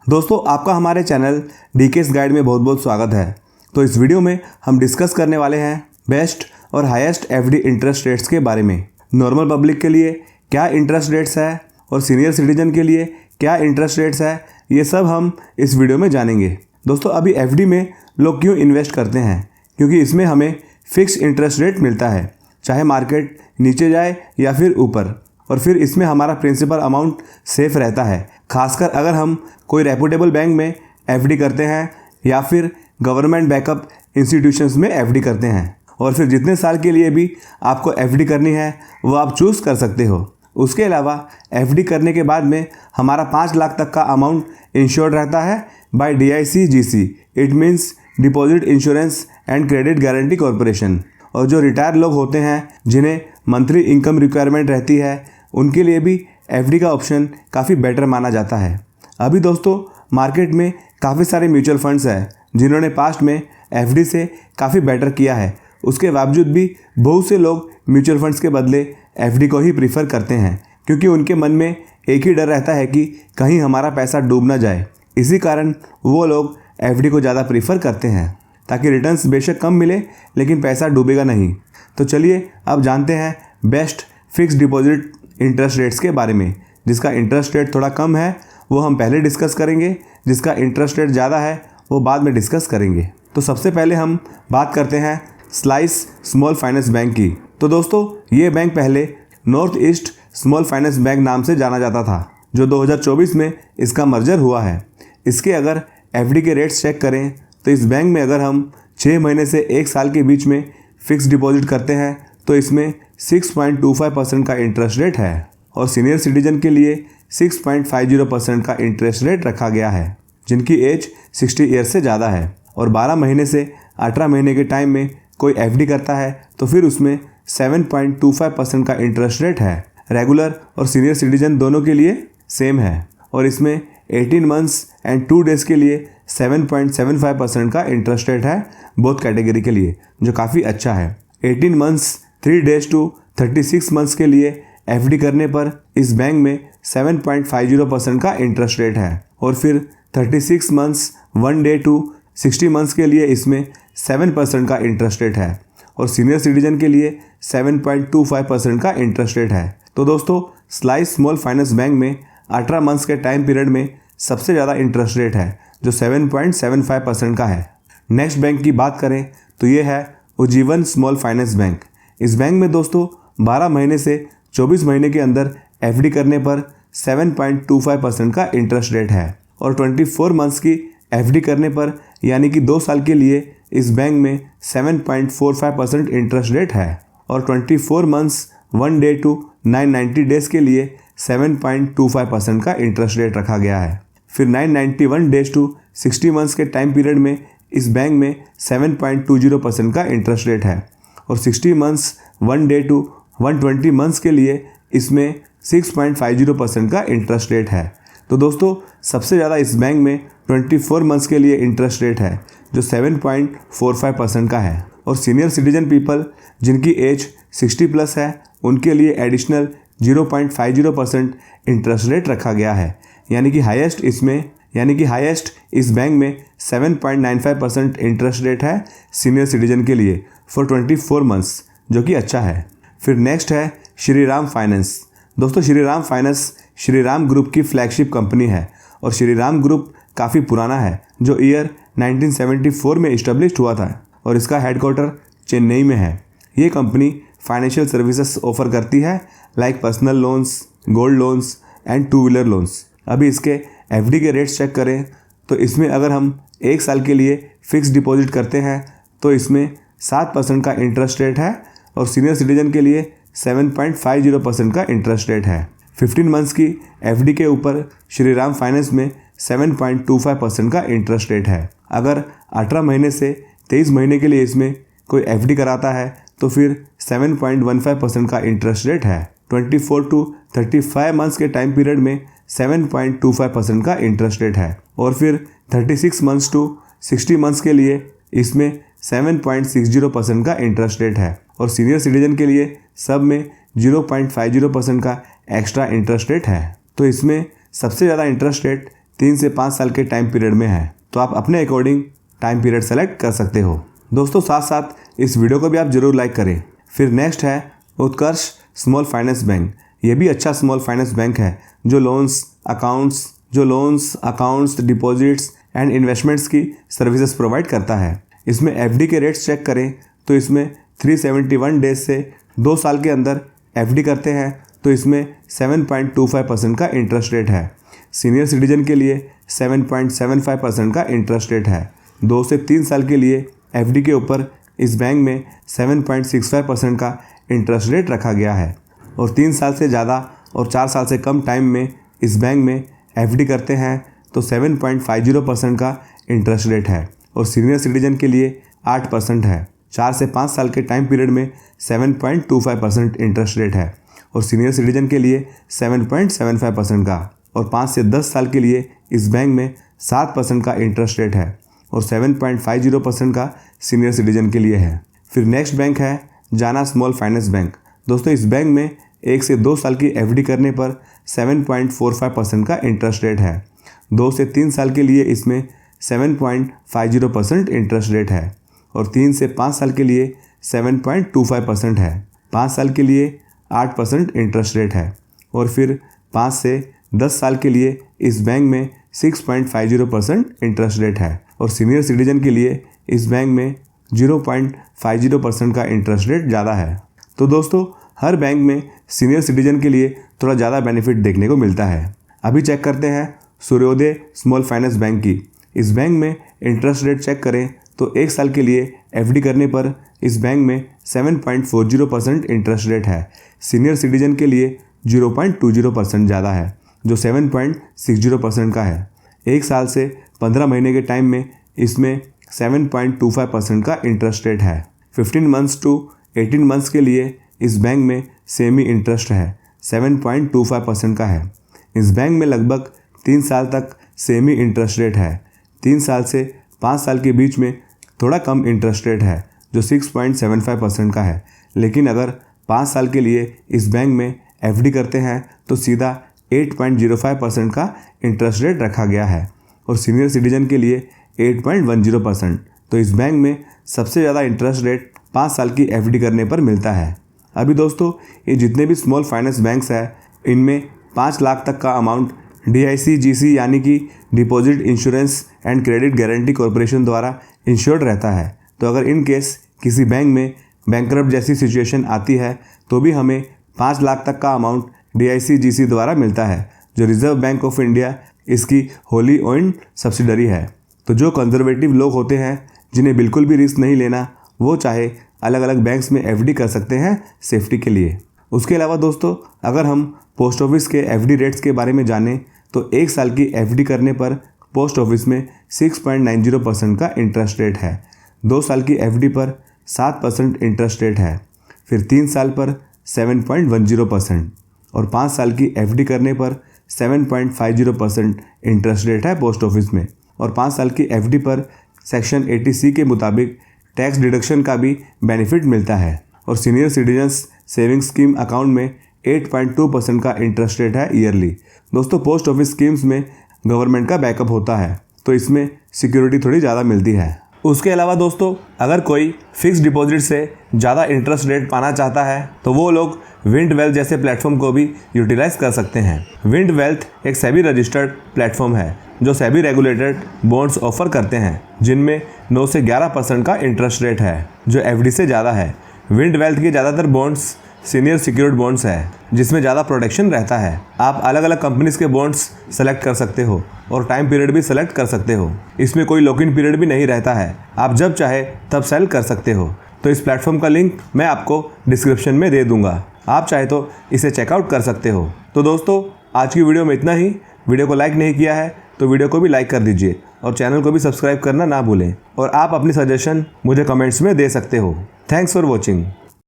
दोस्तों आपका हमारे चैनल डीकेएस गाइड में बहुत बहुत स्वागत है। तो इस वीडियो में हम डिस्कस करने वाले हैं बेस्ट और हाईएस्ट एफडी इंटरेस्ट रेट्स के बारे में। नॉर्मल पब्लिक के लिए क्या इंटरेस्ट रेट्स है और सीनियर सिटीजन के लिए क्या इंटरेस्ट रेट्स है, ये सब हम इस वीडियो में जानेंगे। दोस्तों अभी एफडी में लोग क्यों इन्वेस्ट करते हैं? क्योंकि इसमें हमें फिक्स इंटरेस्ट रेट मिलता है, चाहे मार्केट नीचे जाए या फिर ऊपर, और फिर इसमें हमारा प्रिंसिपल अमाउंट सेफ रहता है। खासकर अगर हम कोई रेपुटेबल बैंक में एफडी करते हैं या फिर गवर्नमेंट बैकअप इंस्टीट्यूशंस में एफडी करते हैं, और फिर जितने साल के लिए भी आपको एफडी करनी है वो आप चूज़ कर सकते हो। उसके अलावा एफडी करने के बाद में हमारा 5 लाख तक का अमाउंट इंश्योर्ड रहता है by DICGC, it means deposit insurance and credit guarantee corporation. और जो रिटायर लोग होते हैं जिन्हें मंथली इनकम रिक्वायरमेंट रहती है, उनके लिए भी एफडी का ऑप्शन काफ़ी बेटर माना जाता है। अभी दोस्तों मार्केट में काफ़ी सारे म्यूचुअल फंड्स हैं जिन्होंने पास्ट में एफडी से काफ़ी बेटर किया है। उसके बावजूद भी बहुत से लोग म्यूचुअल फंड्स के बदले एफडी को ही प्रीफर करते हैं, क्योंकि उनके मन में एक ही डर रहता है कि कहीं हमारा पैसा डूब ना जाए। इसी कारण वो लोग एफडी को ज़्यादा प्रीफर करते हैं, ताकि रिटर्न्स बेशक कम मिले लेकिन पैसा डूबेगा नहीं। तो चलिए अब जानते हैं best fix deposit interest rates के बारे में। जिसका इंटरेस्ट रेट थोड़ा कम है वो हम पहले डिस्कस करेंगे, जिसका इंटरेस्ट रेट ज़्यादा है वो बाद में डिस्कस करेंगे। तो सबसे पहले हम बात करते हैं स्लाइस स्मॉल फाइनेंस बैंक की। तो दोस्तों ये बैंक पहले north east small finance bank नाम से जाना जाता था, जो 2024 में इसका मर्जर हुआ है। इसके अगर एफडी के रेट्स चेक करें तो इस बैंक में अगर हम 6 महीने से 1 साल के बीच में फ़िक्स डिपॉजिट करते हैं तो इसमें 6.25% का इंटरेस्ट रेट है, और सीनियर सिटीजन के लिए 6.50% का इंटरेस्ट रेट रखा गया है जिनकी एज 60 ईयर से ज़्यादा है। और 12 महीने से 18 महीने के टाइम में कोई एफडी करता है तो फिर उसमें 7.25% का इंटरेस्ट रेट है। रेगुलर और सीनियर सिटीजन दोनों के लिए सेम है, और इसमें 18 मंथ्स एंड 2 डेज़ के लिए 7.75% का इंटरेस्ट रेट है बोथ कैटेगरी के लिए, जो काफ़ी अच्छा है। 18 मंथ्स 3 डेज टू 36 मंथ्स के लिए एफडी करने पर इस बैंक में 7.50% का इंटरेस्ट रेट है, और फिर 36 मंथ्स 1 डे टू 60 मंथ्स के लिए इसमें 7% का इंटरेस्ट रेट है, और सीनियर सिटीजन के लिए 7.25% का इंटरेस्ट रेट है। तो दोस्तों स्लाइस स्मॉल फाइनेंस बैंक में 18 मंथ्स के टाइम पीरियड में सबसे ज़्यादा इंटरेस्ट रेट है, जो 7.75% का है। नेक्स्ट बैंक की बात करें तो ये है उज्जीवन स्मॉल फाइनेंस बैंक। इस बैंक में दोस्तों 12 महीने से 24 महीने के अंदर एफडी करने पर 7.25% का इंटरेस्ट रेट है, और 24 मंथ्स की एफडी करने पर यानी कि 2 साल के लिए इस बैंक में 7.45% इंटरेस्ट रेट है, और 24 मंथ्स 1 डे टू 990 डेज़ के लिए 7.25% का इंटरेस्ट रेट रखा गया है। फिर 991 डेज टू 60 मंथ्स के टाइम पीरियड में इस बैंक में 7.20% का इंटरेस्ट रेट है, और 60 मंथ्स 1 डे टू 120 मंथ्स के लिए इसमें 6.50% का इंटरेस्ट रेट है। तो दोस्तों सबसे ज़्यादा इस बैंक में 24 मंथ्स के लिए इंटरेस्ट रेट है, जो 7.45% का है। और सीनियर सिटीजन पीपल जिनकी एज 60 प्लस है उनके लिए एडिशनल 0.50% इंटरेस्ट रेट रखा गया है, यानी कि हाईएस्ट इस बैंक में 7.95% इंटरेस्ट रेट है सीनियर सिटीजन के लिए फॉर 24 मंथ्स, जो कि अच्छा है। फिर नेक्स्ट है श्रीराम फाइनेंस। दोस्तों श्रीराम फाइनेंस श्रीराम ग्रुप की फ्लैगशिप कंपनी है, और श्रीराम ग्रुप काफ़ी पुराना है, जो ईयर 1974 में इस्टेब्लिश हुआ था, और इसका हेडक्वार्टर चेन्नई में है। ये कंपनी फाइनेंशियल सर्विसेज ऑफर करती है like personal loans, gold loans and 2 wheeler loans. अभी इसके एफडी के रेट्स चेक करें तो इसमें अगर हम 1 साल के लिए फ़िक्स डिपॉजिट करते हैं तो इसमें 7% का इंटरेस्ट रेट है, और सीनियर सिटीजन के लिए 7.50% का इंटरेस्ट रेट है। 15 मंथ्स की एफडी के ऊपर श्रीराम फाइनेंस में 7.25% का इंटरेस्ट रेट है। अगर 18 महीने से 23 महीने के लिए इसमें कोई एफडी कराता है तो फिर 7.15% का इंटरेस्ट रेट है। 24 टू 35 मंथ्स के टाइम पीरियड में 7.25% का इंटरेस्ट रेट है, और फिर 36 मंथ्स टू 60 मंथ्स के लिए इसमें 7.60% का इंटरेस्ट रेट है, और सीनियर सिटीजन के लिए सब में 0.50% का एक्स्ट्रा इंटरेस्ट रेट है। तो इसमें सबसे ज़्यादा इंटरेस्ट रेट 3 से 5 साल के टाइम पीरियड में है, तो आप अपने अकॉर्डिंग टाइम पीरियड सेलेक्ट कर सकते हो। दोस्तों साथ साथ इस वीडियो को भी आप जरूर लाइक करें। फिर नेक्स्ट है उत्कर्ष स्मॉल फाइनेंस बैंक। ये भी अच्छा स्मॉल फाइनेंस बैंक है जो loans, accounts, deposits and investments की सर्विसेज प्रोवाइड करता है। इसमें एफडी के रेट्स चेक करें तो इसमें 371 डेज से 2 साल के अंदर एफडी करते हैं तो इसमें 7.25% का इंटरेस्ट रेट है। सीनियर सिटीजन के लिए 7.75% का इंटरेस्ट रेट है। 2 से 3 साल के लिए एफडी के ऊपर इस बैंक में 7.65% का इंटरेस्ट रेट रखा गया है और 3 साल से ज़्यादा और 4 साल से कम टाइम में इस बैंक में एफडी करते हैं तो 7.50% का इंटरेस्ट रेट है और सीनियर सिटीजन के लिए 8% है। 4 से 5 साल के टाइम पीरियड में 7.25% इंटरेस्ट रेट है और सीनियर सिटीजन के लिए 7.75% का और 5 से 10 साल के लिए इस बैंक में 7% का इंटरेस्ट रेट है और 7.50% का सीनियर सिटीजन के लिए है। फिर नेक्स्ट बैंक है जाना स्मॉल फाइनेंस बैंक। दोस्तों इस बैंक में 1 से 2 साल की एफडी करने पर 7.45% का इंटरेस्ट रेट है। 2 से 3 साल के लिए इसमें 7.50% इंटरेस्ट रेट है और 3 से 5 साल के लिए 7.25% है। 5 साल के लिए 8% इंटरेस्ट रेट है और फिर 5 से 10 साल के लिए इस बैंक में 6.50% इंटरेस्ट रेट है और सीनियर सिटीजन के लिए इस बैंक में 0.50% का इंटरेस्ट रेट ज़्यादा है। तो दोस्तों हर बैंक में सीनियर सिटीजन के लिए थोड़ा ज़्यादा बेनिफिट देखने को मिलता है। अभी चेक करते हैं सूर्योदय स्मॉल फाइनेंस बैंक की। इस बैंक में इंटरेस्ट रेट चेक करें तो 1 साल के लिए एफडी करने पर इस बैंक में 7.40% इंटरेस्ट रेट है। सीनियर सिटीजन के लिए 0.20% ज़्यादा है जो 7.60% का है। 1 साल से 15 महीने के टाइम में इसमें 7.25% का इंटरेस्ट रेट है। 15 मंथ्स टू 18 मंथ्स के लिए इस बैंक में सेमी इंटरेस्ट है 7.25% का है। इस बैंक में लगभग 3 साल तक सेमी इंटरेस्ट रेट है। 3 साल से 5 साल के बीच में थोड़ा कम इंटरेस्ट रेट है जो 6.75% का है। लेकिन अगर 5 साल के लिए इस बैंक में एफडी करते हैं तो सीधा 8.05% का इंटरेस्ट रेट रखा गया है और सीनियर सिटीजन के लिए 8.10%। तो इस बैंक में सबसे ज़्यादा इंटरेस्ट रेट 5 साल की एफडी करने पर मिलता है। अभी दोस्तों ये जितने भी स्मॉल फाइनेंस बैंक्स हैं इनमें 5 लाख तक का अमाउंट DICGC यानी कि deposit insurance and credit guarantee corporation द्वारा इंश्योर्ड रहता है। तो अगर इन केस किसी बैंक में बैंकरप्ट जैसी सिचुएशन आती है तो भी हमें 5 लाख तक का अमाउंट DICGC द्वारा मिलता है जो रिजर्व बैंक ऑफ इंडिया इसकी होली ओन्ड सब्सिडरी है। तो जो कंजर्वेटिव लोग होते हैं जिन्हें बिल्कुल भी रिस्क नहीं लेना वो चाहे अलग अलग बैंक्स में एफडी कर सकते हैं सेफ्टी के लिए। उसके अलावा दोस्तों अगर हम पोस्ट ऑफिस के एफडी रेट्स के बारे में जानें तो 1 साल की एफडी करने पर पोस्ट ऑफिस में 6.90% का इंटरेस्ट रेट है। 2 साल की एफडी पर 7% इंटरेस्ट रेट है। फिर 3 साल पर 7.10% और 5 साल की एफडी करने पर 7.50% इंटरेस्ट रेट है पोस्ट ऑफिस में और 5 साल की एफडी पर सेक्शन 80C के मुताबिक टैक्स डिडक्शन का भी बेनिफिट मिलता है और senior citizens saving scheme account में 8.2% का इंटरेस्ट रेट है ईयरली। दोस्तों पोस्ट ऑफिस स्कीम्स में गवर्नमेंट का बैकअप होता है तो इसमें सिक्योरिटी थोड़ी ज़्यादा मिलती है। उसके अलावा दोस्तों अगर कोई फिक्स डिपॉजिट से ज़्यादा इंटरेस्ट रेट पाना चाहता है तो वो लोग विंड वेल्थ जैसे प्लेटफॉर्म को भी यूटिलाइज कर सकते हैं। विंड वेल्थ एक सेबी रजिस्टर्ड प्लेटफॉर्म है जो सेबी रेगुलेटेड बॉन्ड्स ऑफर करते हैं जिनमें 9 से 11% का इंटरेस्ट रेट है जो एफडी से ज़्यादा है। विंड वेल्थ के ज़्यादातर बॉन्ड्स सीनियर सिक्योर्ड बॉन्ड्स है जिसमें ज़्यादा प्रोटेक्शन रहता है। आप अलग अलग कंपनीज के बॉन्ड्स सेलेक्ट कर सकते हो और टाइम पीरियड भी सेलेक्ट कर सकते हो। इसमें कोई लॉक इन पीरियड भी नहीं रहता है, आप जब चाहे तब सेल कर सकते हो। तो इस प्लेटफॉर्म का लिंक मैं आपको डिस्क्रिप्शन में दे दूंगा, आप चाहे तो इसे चेकआउट कर सकते हो। तो दोस्तों आज की वीडियो में इतना ही। वीडियो को लाइक नहीं किया है तो वीडियो को भी लाइक कर दीजिए और चैनल को भी सब्सक्राइब करना ना भूलें और आप अपनी सजेशन मुझे कमेंट्स में दे सकते हो। Thanks for watching.